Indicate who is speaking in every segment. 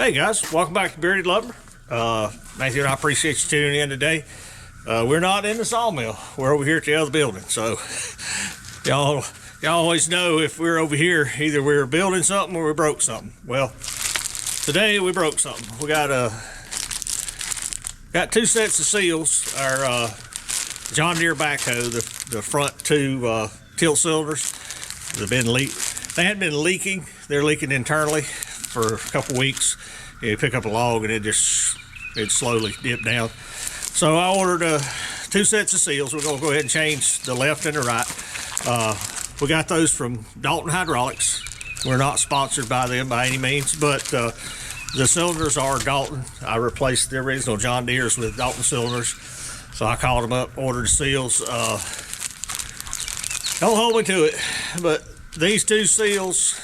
Speaker 1: Hey guys, welcome back to Bearded Lumber. Matthew and I appreciate you tuning in today. We're not in the sawmill. We're over here at the other building. So y'all always know if we're over here, either we're building something or we broke something. Well, today we broke something. We got two sets of seals. Our John Deere backhoe, the front two tilt cylinders, they hadn't been leaking. They're leaking internally for a couple weeks. You pick up a log and it slowly dipped down. So I ordered two sets of seals. We're gonna go ahead and change the left and the right. We got those from Dalton Hydraulics. We're not sponsored by them by any means, but the cylinders are Dalton. I replaced the original John Deere's with Dalton cylinders. So I called them up, ordered the seals. Don't hold me to it, but these two seals,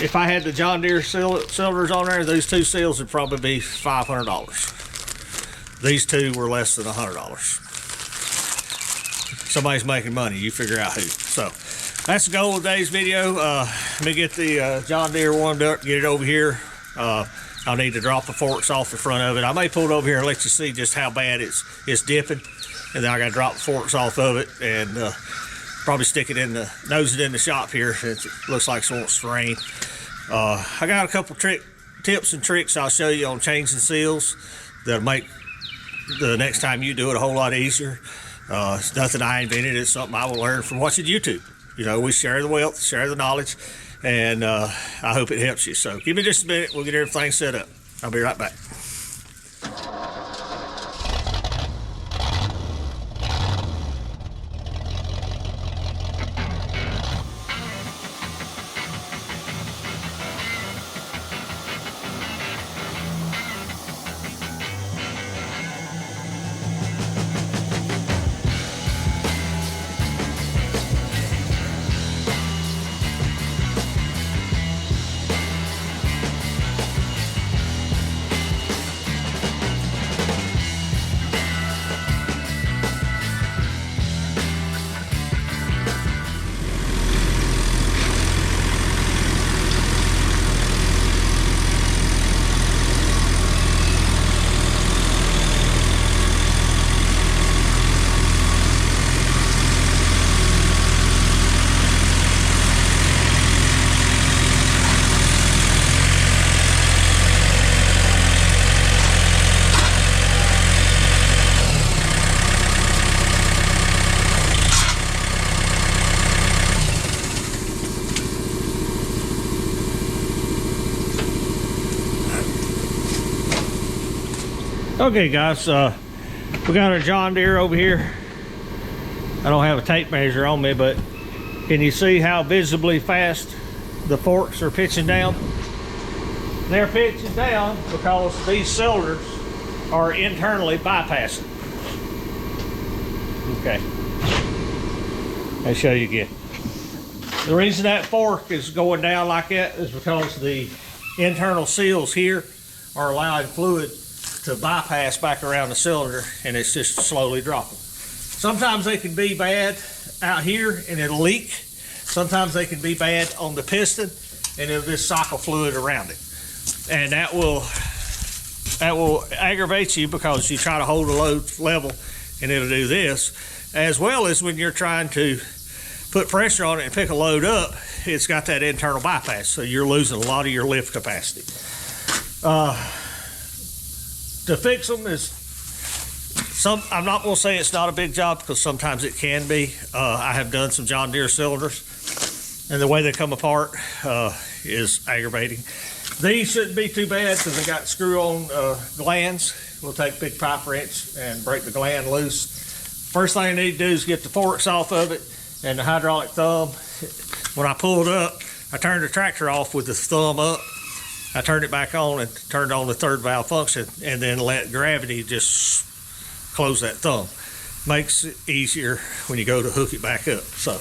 Speaker 1: if I had the John Deere cylinders on there, those two seals would probably be $500. These two were less than $100. Somebody's making money, you figure out who. So that's the goal of today's video. Let me get the John Deere warmed up, get it over here. I'll need to drop the forks off the front of it. I may pull it over here and let you see just how bad it's dipping. And then I gotta drop the forks off of it and probably stick it nose it in the shop here since it looks like it wants to rain. I got a couple tips and tricks I'll show you on changing seals that'll make the next time you do it a whole lot easier. It's nothing I invented, it's something I will learn from watching YouTube. You know, we share the wealth, share the knowledge, and I hope it helps you. So give me just a minute, we'll get everything set up. I'll be right back. Okay guys, we got our John Deere over here. I don't have a tape measure on me, but can you see how visibly fast the forks are pitching down? They're pitching down because these cylinders are internally bypassing. Okay, I'll show you again. The reason that fork is going down like that is because the internal seals here are allowing fluid to bypass back around the cylinder, and it's just slowly dropping. Sometimes they can be bad out here and it'll leak. Sometimes they can be bad on the piston and it'll just cycle fluid around it. And that will aggravate you because you try to hold the load level and it'll do this. As well as when you're trying to put pressure on it and pick a load up, it's got that internal bypass, so you're losing a lot of your lift capacity. To fix them I'm not going to say it's not a big job because sometimes it can be. I have done some John Deere cylinders and the way they come apart is aggravating. These shouldn't be too bad because they got screw-on glands. We'll take a big pipe wrench and break the gland loose. First thing I need to do is get the forks off of it and the hydraulic thumb. When I pulled up, I turned the tractor off with the thumb up. I turned it back on and turned on the third valve function and then let gravity just close that thumb. Makes it easier when you go to hook it back up. So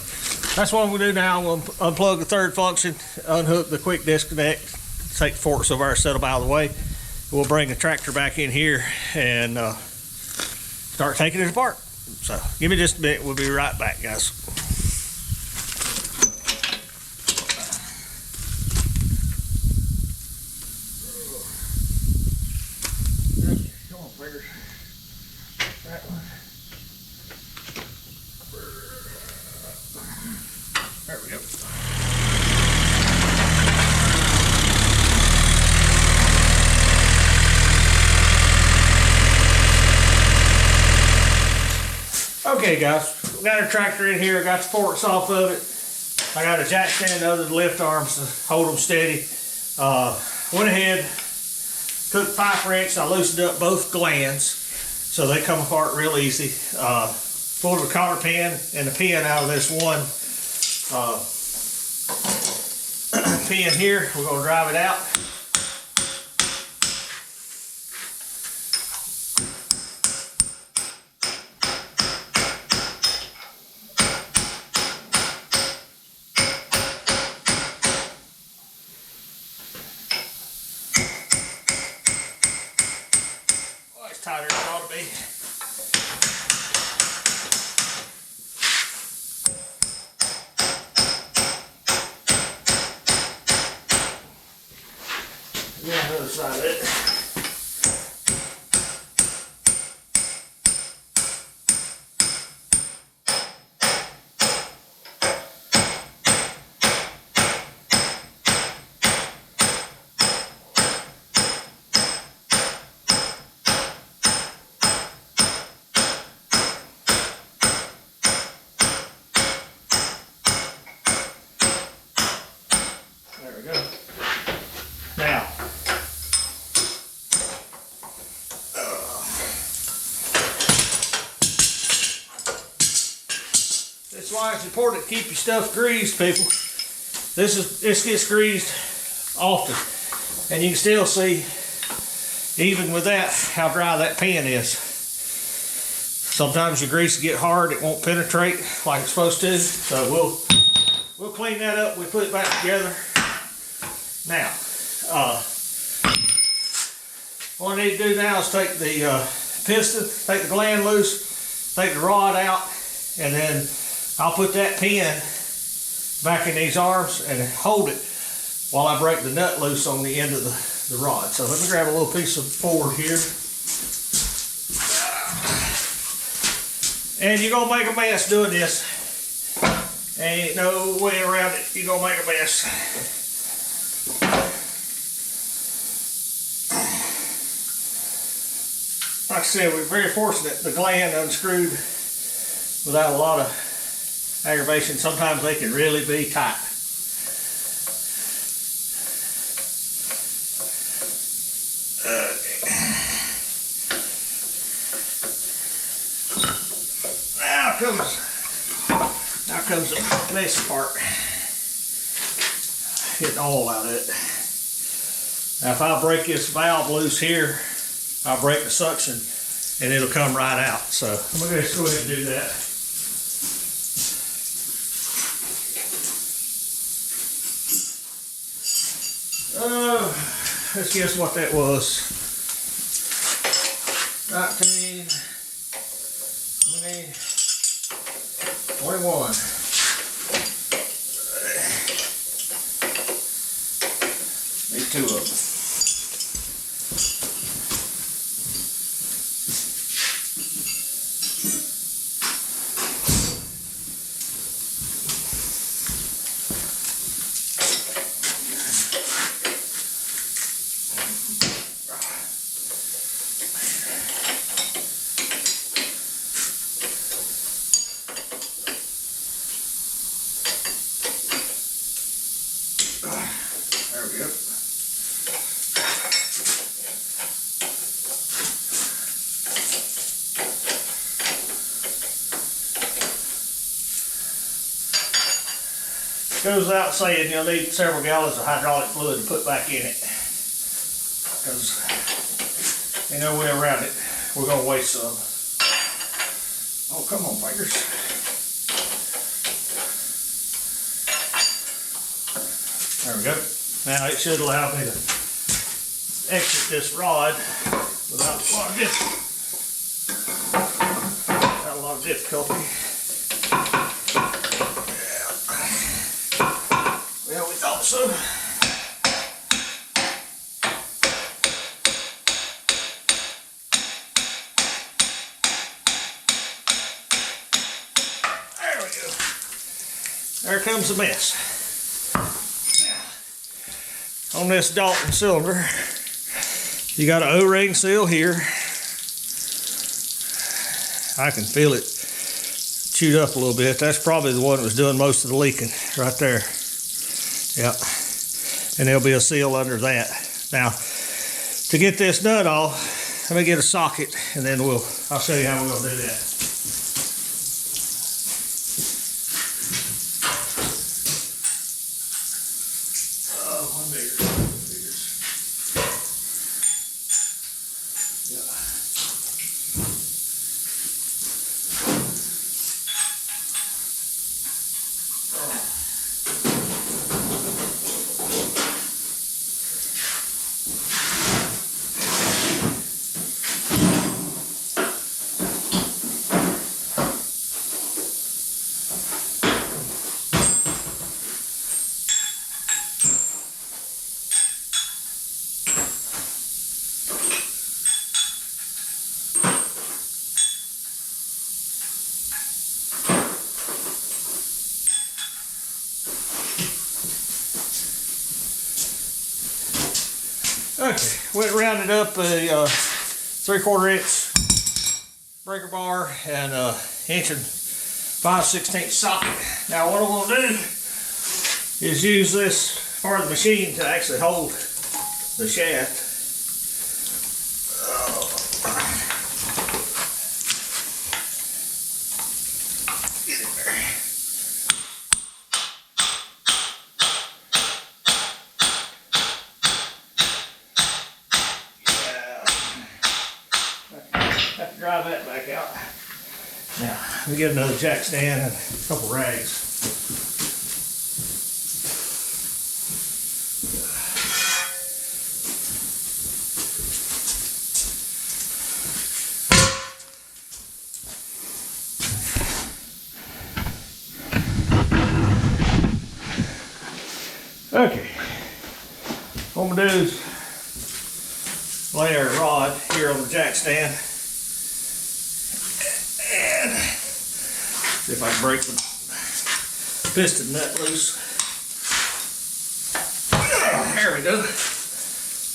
Speaker 1: that's what I'm gonna do now. I'm gonna unplug the third function, unhook the quick disconnect, take the forks over there, set them out of the way. We'll bring the tractor back in here and start taking it apart. So give me just a minute, we'll be right back, guys. There we go. Okay guys, we got our tractor in here, got the forks off of it. I got a jack stand under the lift arms to hold them steady. Went ahead, took 5 wrench, I loosened up both glands so they come apart real easy. Pulled the cotter pin and the pin out of this one pin here. We're going to drive it out. Tighter than it ought to be. Yeah, the other side of it. There we go. Now, that's why it's important to keep your stuff greased, people. This gets greased often, and you can still see, even with that, how dry that pan is. Sometimes your grease will get hard; it won't penetrate like it's supposed to. So we'll clean that up. We put it back together. Now, what I need to do now is take the piston, take the gland loose, take the rod out, and then I'll put that pin back in these arms and hold it while I break the nut loose on the end of the rod. So let me grab a little piece of board here. And you're gonna make a mess doing this. Ain't no way around it. You're gonna make a mess. Like I said, we're very fortunate the gland unscrewed without a lot of aggravation. Sometimes they can really be tight. Now comes the messy part. Getting oil out of it. Now if I break this valve loose here, I'll break the suction and it'll come right out. So I'm going to go ahead and do that. Let's guess what that was. 19, 20, 21. Need 2 of them. There we go. Goes without saying you'll need several gallons of hydraulic fluid to put back in it, because ain't no way around it. We're going to waste some. Oh, come on, fingers. There we go. Now it should allow me to exit this rod without a lot of difficulty. Well, we thought so. There we go. there comes the mess. Now, on this Dalton cylinder, you got an O-ring seal here. I can feel it chewed up a little bit. That's probably the one that was doing most of the leaking right there. Yep. And there'll be a seal under that. Now, to get this nut off, let me get a socket and then I'll show you how we're going to do that. Okay, went and rounded up a 3/4 inch breaker bar and an 1 5/16 socket. Now what I'm going to do is use this part of the machine to actually hold the shaft. Get in there. Have to drive that back out. Now, let me get another jack stand and a couple rags. Okay, what I'm going to do is lay our rod here on the jack stand. And see if I can break the piston nut loose. There we go.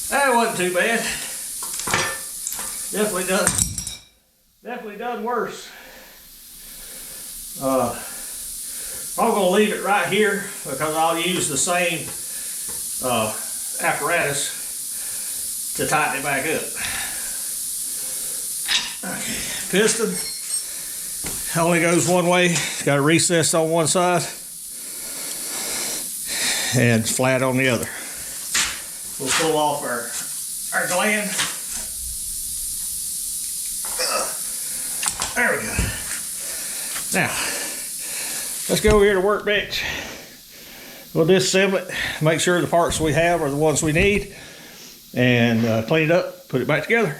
Speaker 1: That wasn't too bad. Definitely done worse. I'm going to leave it right here because I'll use the same apparatus to tighten it back up. Okay, piston only goes one way. It's got a recess on one side and flat on the other. We'll pull off our gland. There we go. Now, let's go over here to the workbench. We'll disassemble it, make sure the parts we have are the ones we need, and clean it up, put it back together.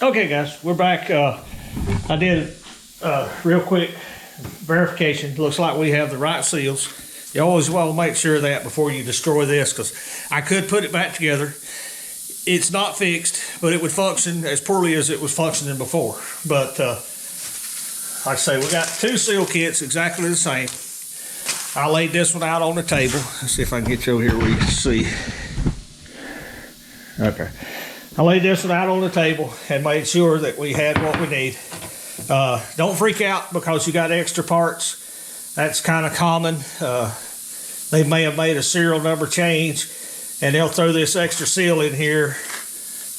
Speaker 1: Okay guys, we're back. I did real quick verification. Looks like we have the right seals. You always want to make sure of that before you destroy this, because I could put it back together. It's not fixed, but it would function as poorly as it was functioning before. But like I say, we got two seal kits exactly the same. I laid this one out on the table. Let's see if I can get you over here where you can see. Okay. I laid this one out on the table and made sure that we had what we need. Don't freak out because you got extra parts. That's kind of common. They may have made a serial number change and they'll throw this extra seal in here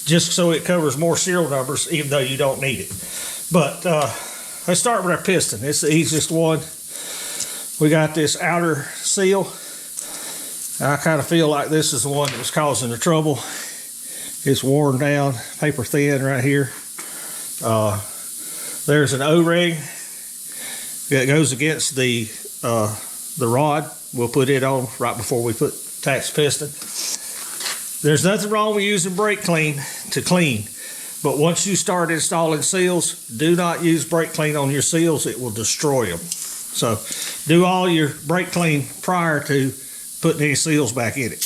Speaker 1: just so it covers more serial numbers, even though you don't need it. But let's start with our piston. It's the easiest one. We got this outer seal. I kind of feel like this is the one that was causing the trouble. It's worn down, paper thin right here. There's an O-ring that goes against the rod. We'll put it on right before we attach the piston. There's nothing wrong with using brake clean to clean, but once you start installing seals, do not use brake clean on your seals. It will destroy them. So do all your brake clean prior to putting any seals back in it.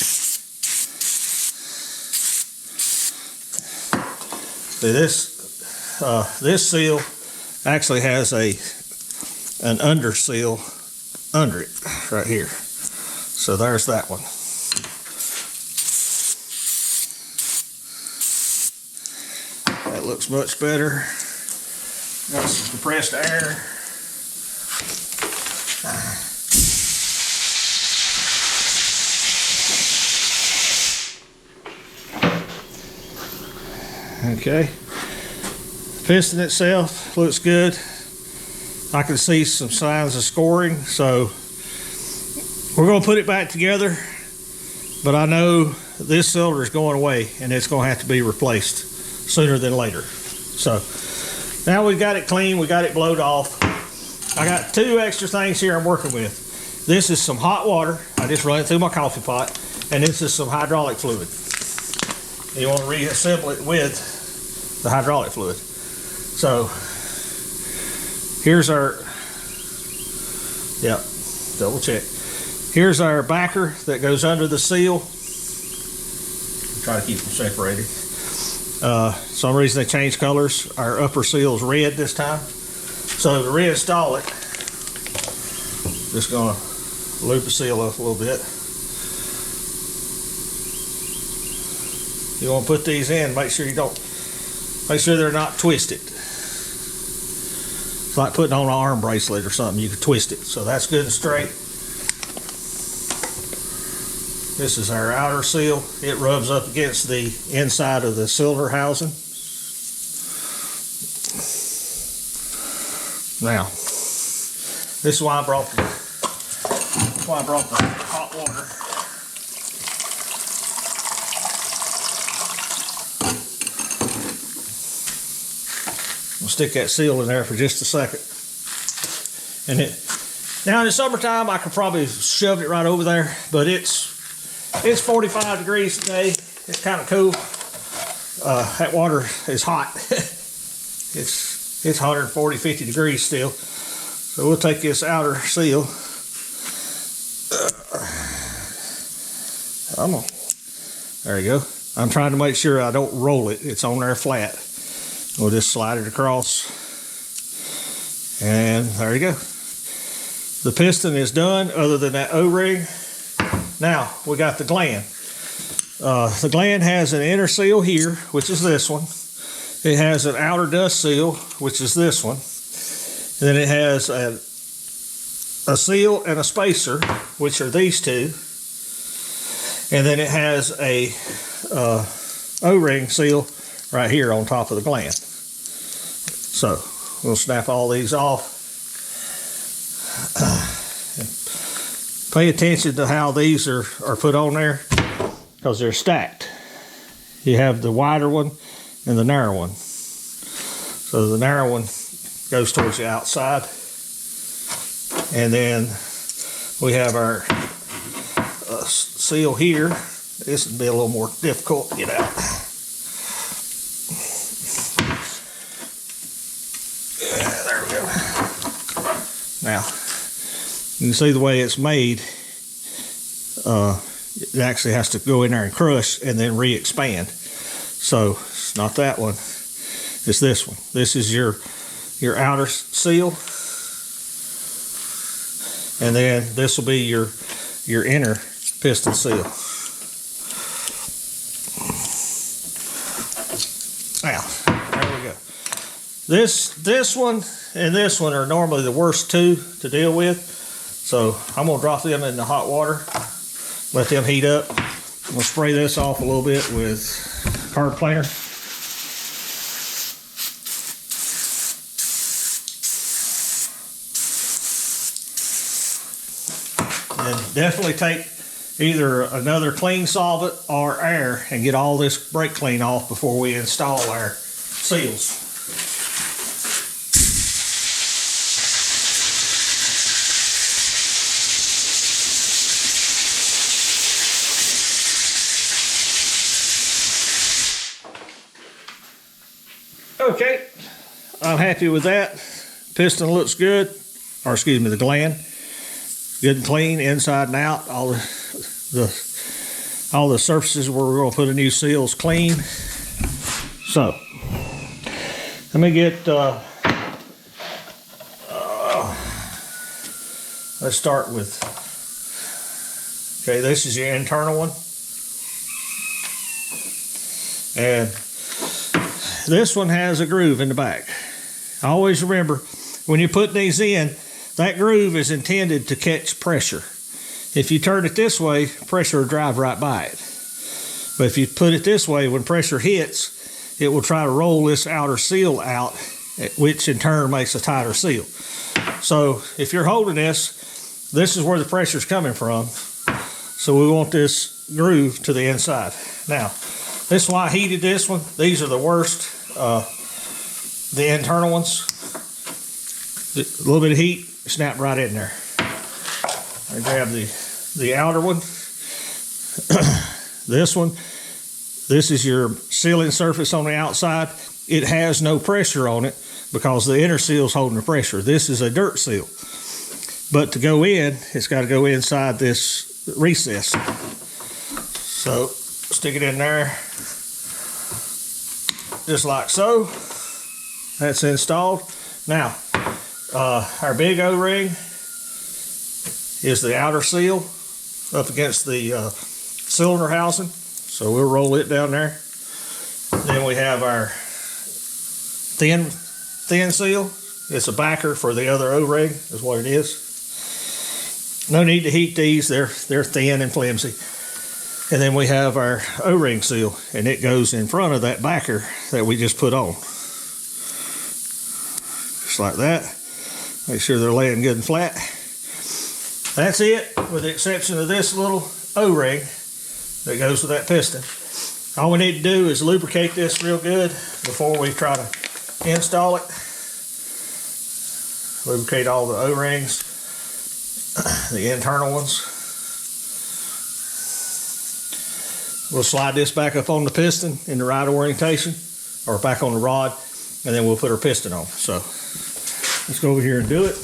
Speaker 1: See, this seal actually has an under seal under it right here. So there's that one. That looks much better. Got some compressed air. Okay. Piston itself looks good. I can see some signs of scoring, so we're going to put it back together, but I know this cylinder is going away and it's going to have to be replaced sooner than later. So now we've got it clean, we got it blowed off. I got two extra things here I'm working with. This is some hot water. I just run it through my coffee pot, and this is some hydraulic fluid. You want to reassemble it with the hydraulic fluid. So here's our, double check. Here's our backer that goes under the seal. Try to keep them separated. Some reason they changed colors. Our upper seal is red this time. So to reinstall it, just gonna loop the seal up a little bit. You want to put these in, make sure they're not twisted. It's like putting on an arm bracelet or something, you can twist it. So that's good and straight. This is our outer seal. It rubs up against the inside of the cylinder housing. Now, this is why I brought the hot water. I'll stick that seal in there for just a second. And now in the summertime, I could probably shove it right over there, but it's 45 degrees today. It's kind of cool. That water is hot. It's 140, 50 degrees still. So we'll take this outer seal. There you go. I'm trying to make sure I don't roll it. It's on there flat. We'll just slide it across. And there you go. The piston is done other than that O-ring. Now we got the gland. The gland has an inner seal here, which is this one. It has an outer dust seal, which is this one. And then it has a seal and a spacer, which are these two. And then it has a O-ring seal right here on top of the gland. So we'll snap all these off. Pay attention to how these are put on there, because they're stacked. You have the wider one and the narrow one. So the narrow one goes towards the outside. And then we have our seal here. This would be a little more difficult to get out. Yeah, there we go. Now, you can see the way it's made. It actually has to go in there and crush and then re-expand. So it's not that one. It's this one. This is your outer seal, and then this will be your inner piston seal. Now, there we go. This one and this one are normally the worst two to deal with. So I'm gonna drop them in the hot water, let them heat up. I'm gonna spray this off a little bit with carb planer. And definitely take either another clean solvent or air and get all this brake clean off before we install our seals. Okay, I'm happy with that. Piston looks good, or excuse me, the gland. Good and clean inside and out. All the surfaces where we're going to put a new seal is clean. So let me get Let's start with, okay, this is your internal one. And this one has a groove in the back. Always remember, when you're putting these in, that groove is intended to catch pressure. If you turn it this way, pressure will drive right by it. But if you put it this way, when pressure hits, it will try to roll this outer seal out, which in turn makes a tighter seal. So if you're holding this is where the pressure is coming from. So we want this groove to the inside. Now, this is why I heated this one. These are the worst, the internal ones. A little bit of heat, snap right in there. I grab the outer one. This one, this is your sealing surface on the outside. It has no pressure on it because the inner seal is holding the pressure. This is a dirt seal. But to go in, it's got to go inside this recess. So stick it in there, just like so. That's installed. Now, our big O-ring is the outer seal up against the cylinder housing. So we'll roll it down there. Then we have our thin seal. It's a backer for the other O-ring, is what it is. No need to heat these, they're thin and flimsy. And then we have our O-ring seal, and it goes in front of that backer that we just put on. Just like that. Make sure they're laying good and flat. That's it, with the exception of this little O-ring that goes with that piston. All we need to do is lubricate this real good before we try to install it. Lubricate all the O-rings, the internal ones. We'll slide this back up on the piston in the right orientation, or back on the rod, and then we'll put our piston on. So let's go over here and do it.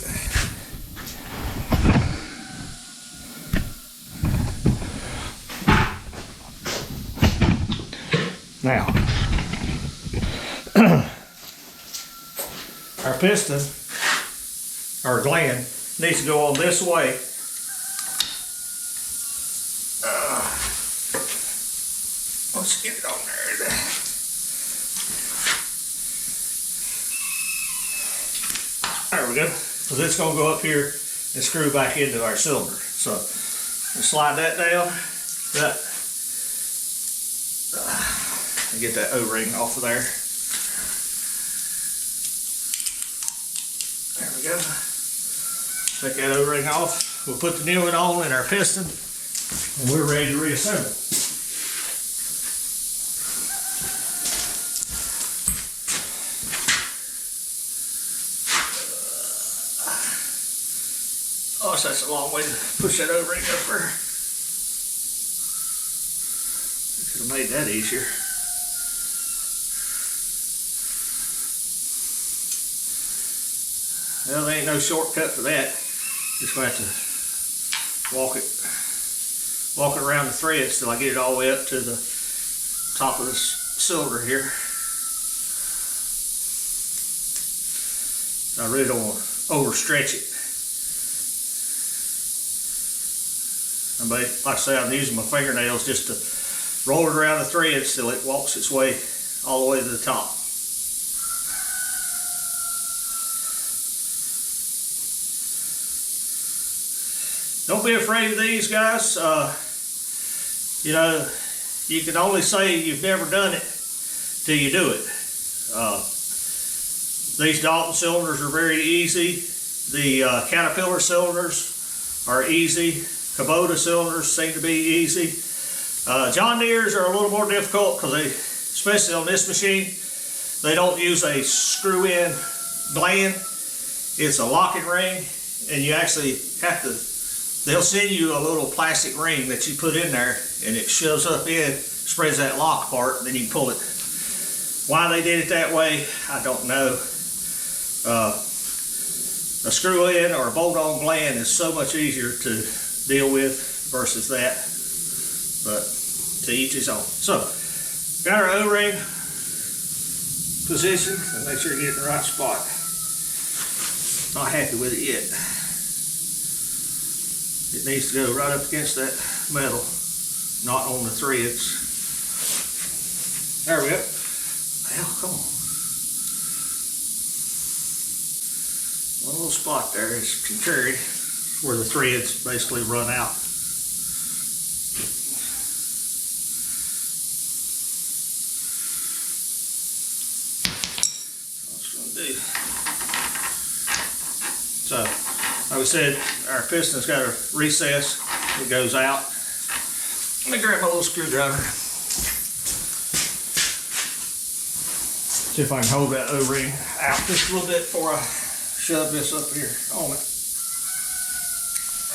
Speaker 1: Now, our piston, or gland, needs to go on this way. Let's get it on there. There we go. So it's going to go up here and screw back into our cylinder. So let's slide that down. And get that O-ring off of there. There we go. Take that O-ring off. We'll put the new one on in our piston, and we're ready to reassemble. Oh, so that's a long way to push that O-ring up there. Could have made that easier. Well, there ain't no shortcut for that. Just gonna have to walk it around the threads till I get it all the way up to the top of this cylinder here. I really don't want to overstretch it. Like I say, I'm using my fingernails just to roll it around the threads till it walks its way all the way to the top. Don't be afraid of these, guys. You know, you can only say you've never done it till you do it. These Dalton cylinders are very easy. The Caterpillar cylinders are easy. Kubota cylinders seem to be easy. John Deere's are a little more difficult because they, especially on this machine, they don't use a screw-in gland. It's a locking ring, and you actually have to, they'll send you a little plastic ring that you put in there, and it shoves up in, spreads that lock apart, and then you can pull it. Why they did it that way, I don't know. A screw-in or a bolt-on gland is so much easier to deal with versus that, but to each his own. So, got our O-ring positioned, and make sure you get in the right spot. Not happy with it yet. It needs to go right up against that metal, not on the threads. There we go. Well, come on. One little spot there is can carry where the threads basically run out. So, like we said, our piston's got a recess that goes out. Let me grab my little screwdriver. See if I can hold that O-ring out just a little bit before I shove this up here on it.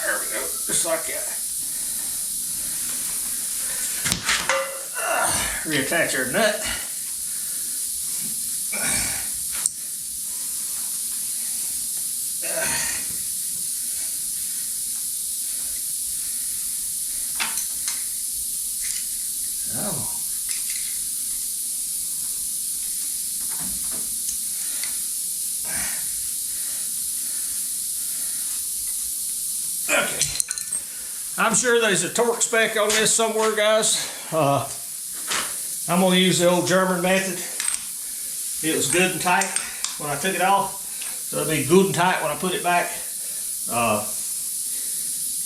Speaker 1: There we go, just like that. Reattach our nut. Oh. Okay. I'm sure there's a torque spec on this somewhere, guys. I'm going to use the old German method. It was good and tight when I took it off, so it'll be good and tight when I put it back.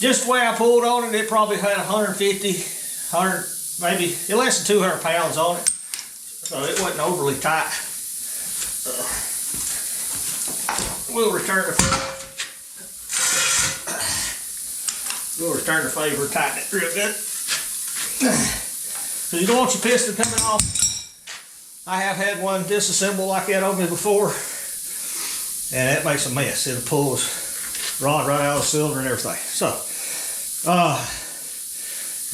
Speaker 1: Just the way I pulled on it, it probably had 150, 100, maybe less than 200 pounds on it, so it wasn't overly tight. We'll return the favor, tighten it real good. So you don't want your piston coming off. I have had one disassemble like that on me before, and that makes a mess. It'll pull this rod right out of the cylinder and everything. So,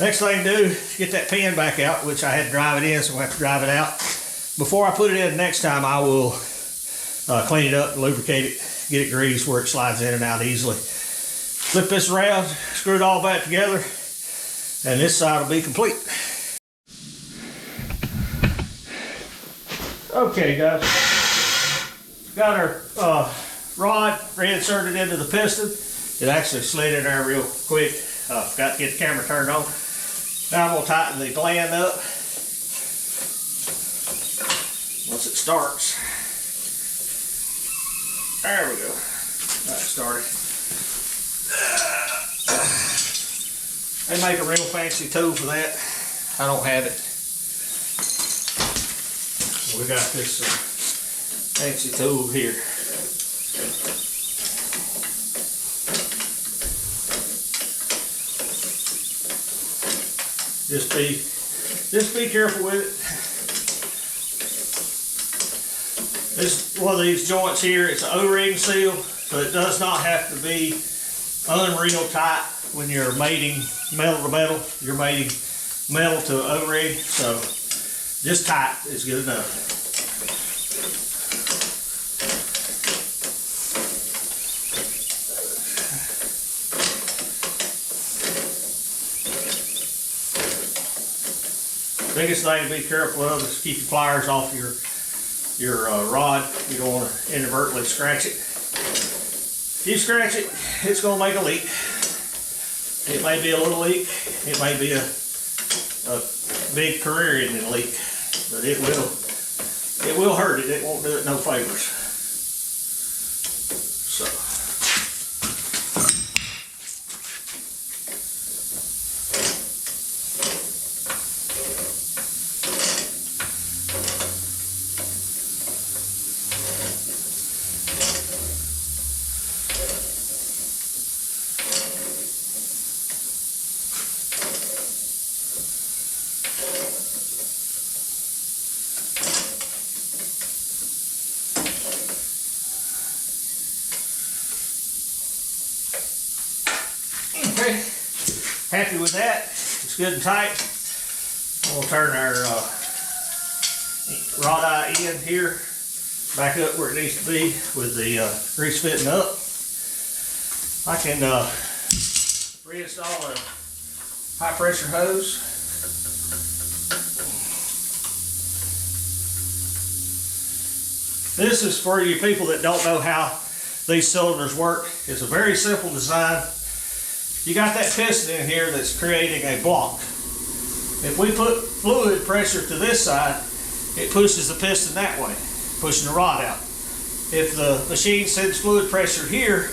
Speaker 1: next thing to do is get that pin back out, which I had to drive it in, so we'll have to drive it out. Before I put it in next time, I will clean it up, lubricate it, get it greased where it slides in and out easily. Flip this around, screw it all back together, and this side will be complete. Okay, guys, got our rod reinserted into the piston. It actually slid in there real quick. Forgot to get the camera turned on. Now I'm going to tighten the gland up once it starts. There we go. Got it started. They make a real fancy tool for that. I don't have it. We got this fancy tool here. Just be careful with it. This one of these joints here, it's an O-ring seal, so it does not have to be unreal tight when you're mating metal to metal. You're mating metal to O-ring, so just tight is good enough. Biggest thing to be careful of is keep your pliers off your rod. You don't want to inadvertently scratch it. If you scratch it, it's going to make a leak. It may be a little leak. It may be a big career-ending leak, but it will hurt it. It won't do it no favors. So. Okay, happy with that. It's good and tight. We'll turn our rod eye end here back up where it needs to be with the grease fitting up. I can reinstall a high pressure hose. This is for you people that don't know how these cylinders work. It's a very simple design. you got that piston in here that's creating a block. If we put fluid pressure to this side, it pushes the piston that way, pushing the rod out. If the machine sends fluid pressure here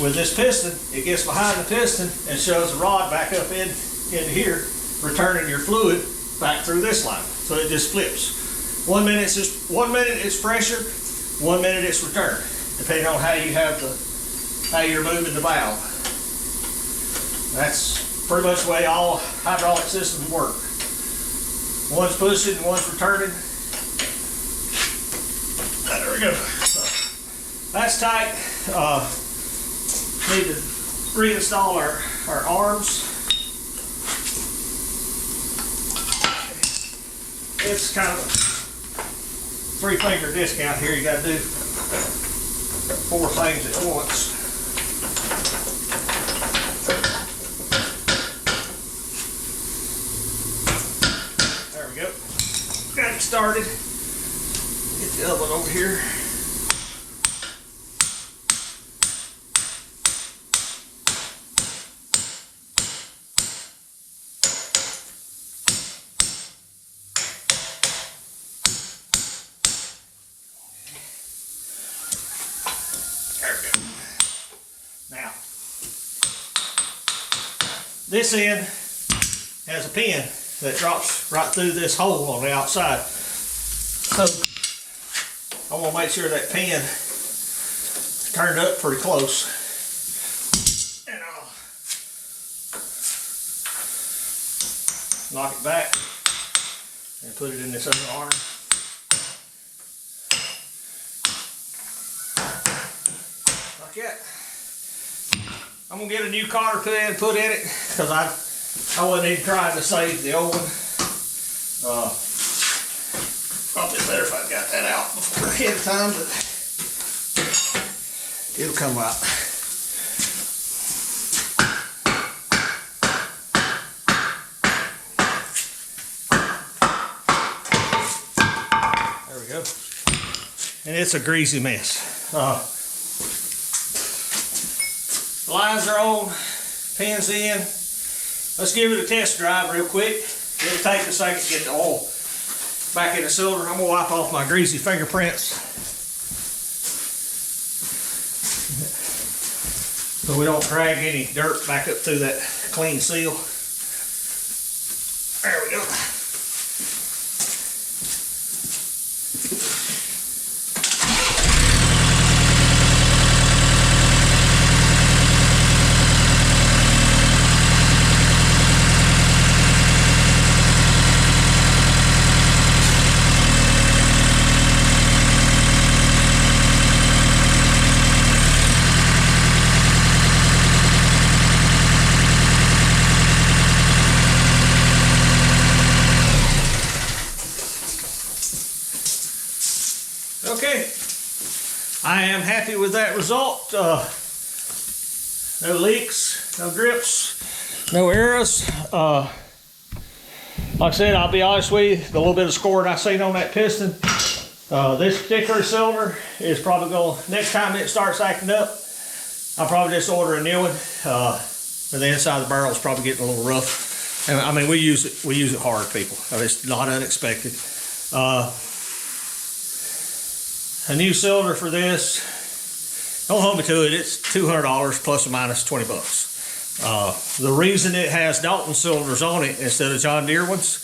Speaker 1: with this piston, it gets behind the piston and shoves the rod back up into here, returning your fluid back through this line. So it just flips. 1 minute it's pressure, 1 minute it's return, depending on how you're moving the valve. That's pretty much the way all hydraulic systems work. One's pushing and one's returning. There we go. So that's tight. Need to reinstall our arms. It's kind of a 3-finger discount here. You got to do 4 things at once. There we go. Got it started. Get the other one over here. Now, this end has a pin that drops right through this hole on the outside. So I want to make sure that pin is turned up pretty close. And I'll knock it back and put it in this other arm. Like that. I'm gonna get a new cotter put in it because I wasn't even trying to save the old one. Probably better if I got that out before ahead of time, but it'll come out. There we go. And it's a greasy mess. Lines are on, pins in. Let's give it a test drive real quick. It'll take a second to get the oil back in the cylinder. I'm gonna wipe off my greasy fingerprints so we don't drag any dirt back up through that clean seal. There we go. Okay, I am happy with that result. No leaks, no drips, no errors. Like I said, I'll be honest with you, the little bit of scoring I seen on that piston, this particular cylinder is probably going, next time it starts acting up, I'll probably just order a new one. The inside of the barrel is probably getting a little rough. And I mean, we use it hard, people. I mean, it's not unexpected. A new cylinder for this, don't hold me to it, it's $200 plus or minus 20 bucks. The reason it has Dalton cylinders on it instead of John Deere ones,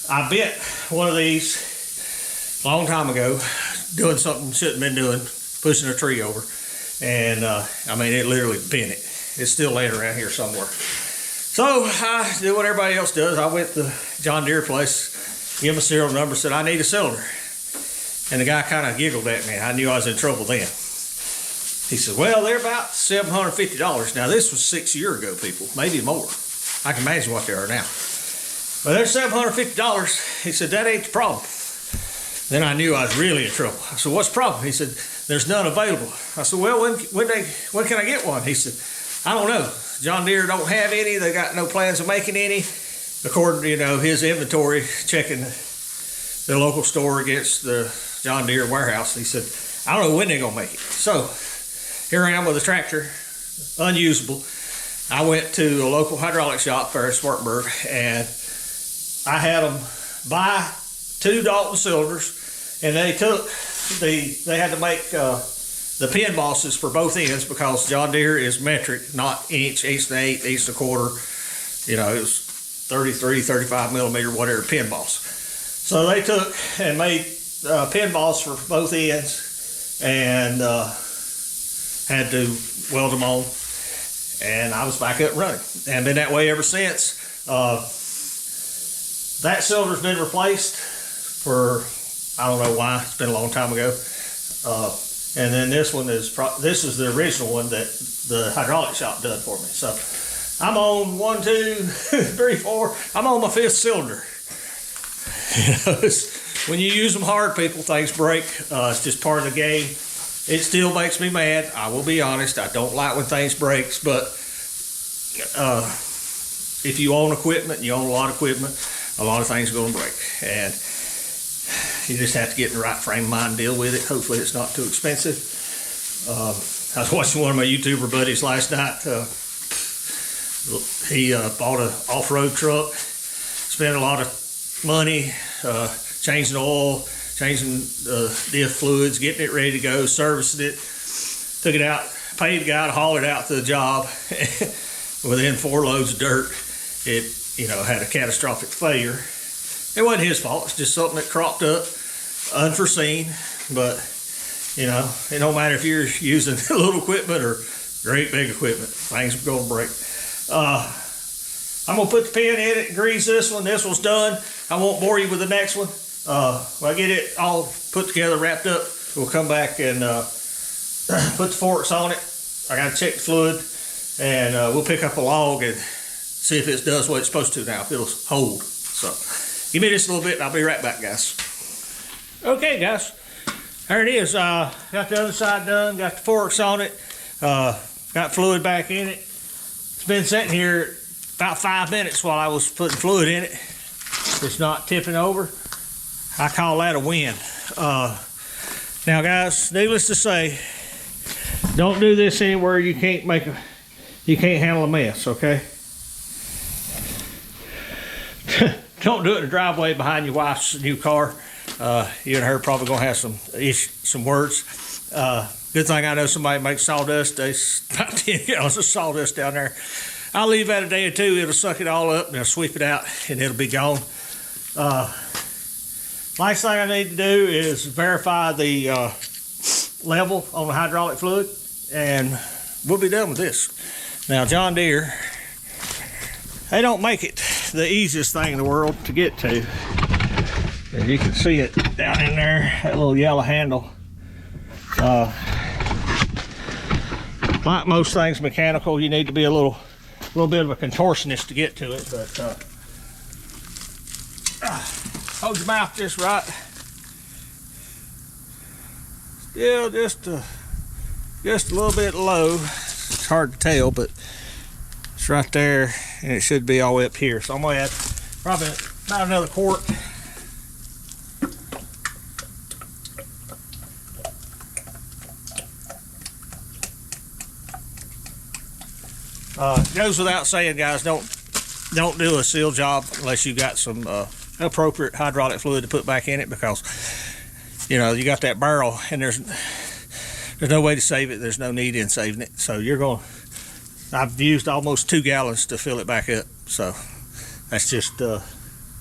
Speaker 1: I bent one of these a long time ago, doing something shouldn't have been doing, pushing a tree over. And I mean, it literally bent it. It's still laying around here somewhere. So I did what everybody else does. I went to the John Deere place, gave him a serial number, said, I need a cylinder. And the guy kind of giggled at me. I knew I was in trouble then. He said, well, they're about $750. Now, this was 6 years ago, people, maybe more. I can imagine what they are now. But they're $750. He said, that ain't the problem. Then I knew I was really in trouble. I said, what's the problem? He said, there's none available. I said, well, when can I get one? He said, I don't know. John Deere don't have any. They got no plans of making any. According to, his inventory, checking the local store against the John Deere warehouse. He said, I don't know when they're gonna make it. So here I am with a tractor, unusable. I went to a local hydraulic shop there in Spartanburg, and I had them buy 2 Dalton cylinders, and they had to make the pin bosses for both ends, because John Deere is metric, not inch, 1/8, 1/4. You know, it was 33, 35 millimeter, whatever pin boss. So they took and made pin boss for both ends, and had to weld them on, and I was back up and running, and been that way ever since. That cylinder's been replaced for, I don't know why, it's been a long time ago. And then this one is, this is the original one that the hydraulic shop done for me. So I'm on 1, 2, 3, 4, I'm on my 5th cylinder. You know, when you use them hard, people, things break. It's just part of the game. It still makes me mad. I will be honest. I don't like when things breaks, but if you own equipment, you own a lot of equipment, a lot of things are going to break. And you just have to get in the right frame of mind and deal with it. Hopefully it's not too expensive. I was watching one of my YouTuber buddies last night. He bought an off-road truck, spent a lot of money changing the oil, changing diff fluids, getting it ready to go, servicing it, took it out, paid the guy to haul it out to the job. Within 4 loads of dirt, it, you know, had a catastrophic failure. It wasn't his fault. It's just something that cropped up, unforeseen. But, you know, it don't matter if you're using little equipment or great big equipment. Things are going to break. I'm going to put the pin in it and grease this one. This one's done. I won't bore you with the next one. When I get it all put together, wrapped up, we'll come back and put the forks on it. I got to check the fluid, and we'll pick up a log and see if it does what it's supposed to now, if it'll hold. So give me just a little bit and I'll be right back, guys. Okay, guys, there it is. Got the other side done, got the forks on it, got fluid back in it. It's been sitting here about 5 minutes while I was putting fluid in it. It's not tipping over. I call that a win. Now, guys, needless to say, don't do this anywhere you can't handle a mess, okay? Don't do it in the driveway behind your wife's new car. You and her probably gonna have some words. Good thing I know somebody makes sawdust. There's about 10 gallons of sawdust down there. I'll leave that a day or two. It'll suck it all up and it'll sweep it out and it'll be gone. Last thing I need to do is verify the level on the hydraulic fluid, and we'll be done with this. Now, John Deere, they don't make it the easiest thing in the world to get to. As you can see it down in there, that little yellow handle. Like most things mechanical, you need to be a little bit of a contortionist to get to it, but hold your mouth just right. Still just a little bit low. It's hard to tell, but it's right there, and it should be all the way up here. So I'm gonna add probably about another quart. Goes without saying, guys, don't do a seal job unless you got some appropriate hydraulic fluid to put back in it, because you know you got that barrel and there's no way to save it. There's no need in saving it. So I've used almost 2 gallons to fill it back up. So that's just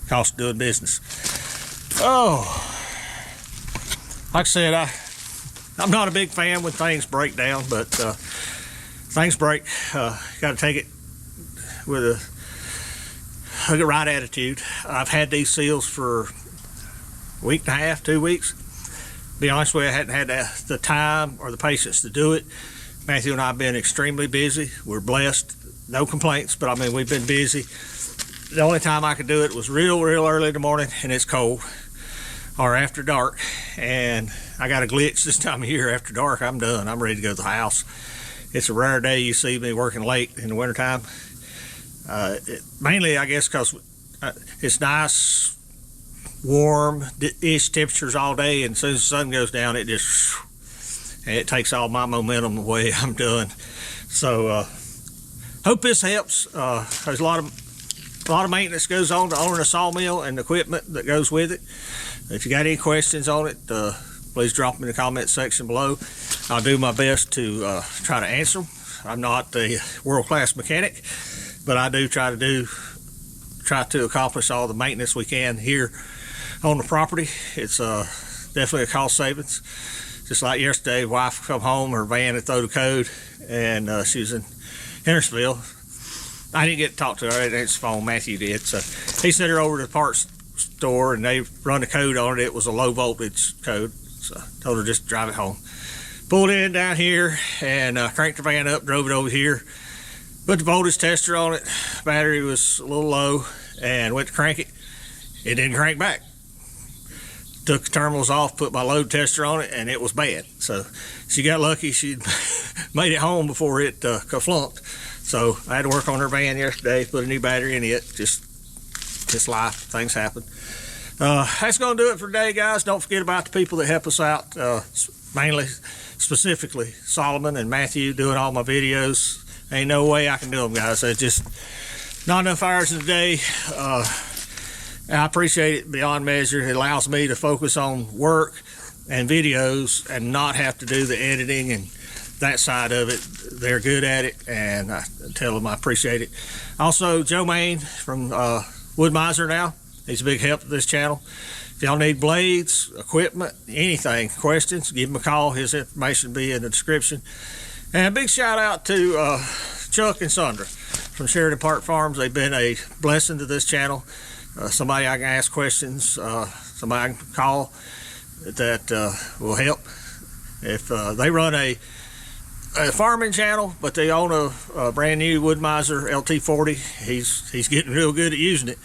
Speaker 1: cost of doing business. Oh, like I said, I'm not a big fan when things break down, but things break. Got to take it with a right attitude. I've had these seals for a week and a half, 2 weeks. Be honest with you, I hadn't had the time or the patience to do it. Matthew and I have been extremely busy. We're blessed, no complaints, but I mean, we've been busy. The only time I could do it was real early in the morning and it's cold, or after dark. And I got a glitch this time of year. After dark, I'm done. I'm ready to go to the house. It's a rare day you see me working late in the wintertime. Mainly, I guess, because it's nice, warm-ish temperatures all day, and as soon as the sun goes down, it takes all my momentum away. I'm done. So hope this helps. There's a lot of maintenance goes on to owning a sawmill and the equipment that goes with it. If you got any questions on it, please drop them in the comment section below. I'll do my best to try to answer them. I'm not a world-class mechanic, but I do try to accomplish all the maintenance we can here on the property. It's definitely a cost savings. Just like yesterday, wife come home, her van had thrown the code, and she was in Hendersonville. I didn't get to talk to her. I didn't answer the phone. Matthew did. So he sent her over to the parts store, and they run the code on it. It was a low voltage code. So I told her just to drive it home. Pulled in down here and cranked the van up, drove it over here. Put the voltage tester on it. Battery was a little low, and went to crank it. It didn't crank back. Took the terminals off, put my load tester on it, and it was bad. So she got lucky. She made it home before it flunked. So I had to work on her van yesterday, put a new battery in it. Just life, things happen. That's going to do it for today, guys. Don't forget about the people that help us out, specifically Solomon and Matthew doing all my videos. Ain't no way I can do them, guys. There's just not enough hours in the day. I appreciate it beyond measure. It allows me to focus on work and videos and not have to do the editing and that side of it. They're good at it, and I tell them I appreciate it. Also, Joe Maine from Mizer now. He's a big help to this channel. If y'all need blades, equipment, anything, questions, give him a call. His information will be in the description. And a big shout out to Chuck and Sandra from Shearton Park Farms. They've been a blessing to this channel. Somebody I can ask questions, somebody I can call that will help. If they run a farming channel, but they own a brand new Mizer LT40. He's getting real good at using it,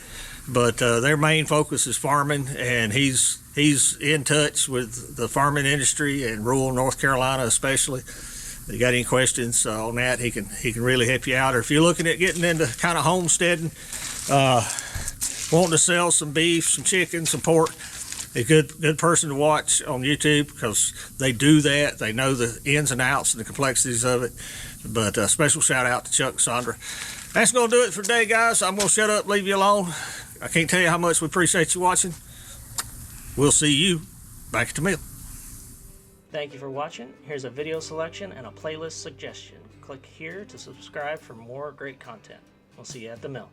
Speaker 1: but their main focus is farming, and he's in touch with the farming industry in rural North Carolina especially. If you got any questions on that, he can really help you out. Or if you're looking at getting into kind of homesteading, wanting to sell some beef, some chicken, some pork, a good person to watch on YouTube, because they do that. They know the ins and outs and the complexities of it. But special shout out to Chuck and Sandra. That's going to do it for today, guys. I'm going to shut up, leave you alone. I can't tell you how much we appreciate you watching. We'll see you back at the mill.
Speaker 2: Thank you for watching. Here's a video selection and a playlist suggestion. Click here to subscribe for more great content. We'll see you at the mill.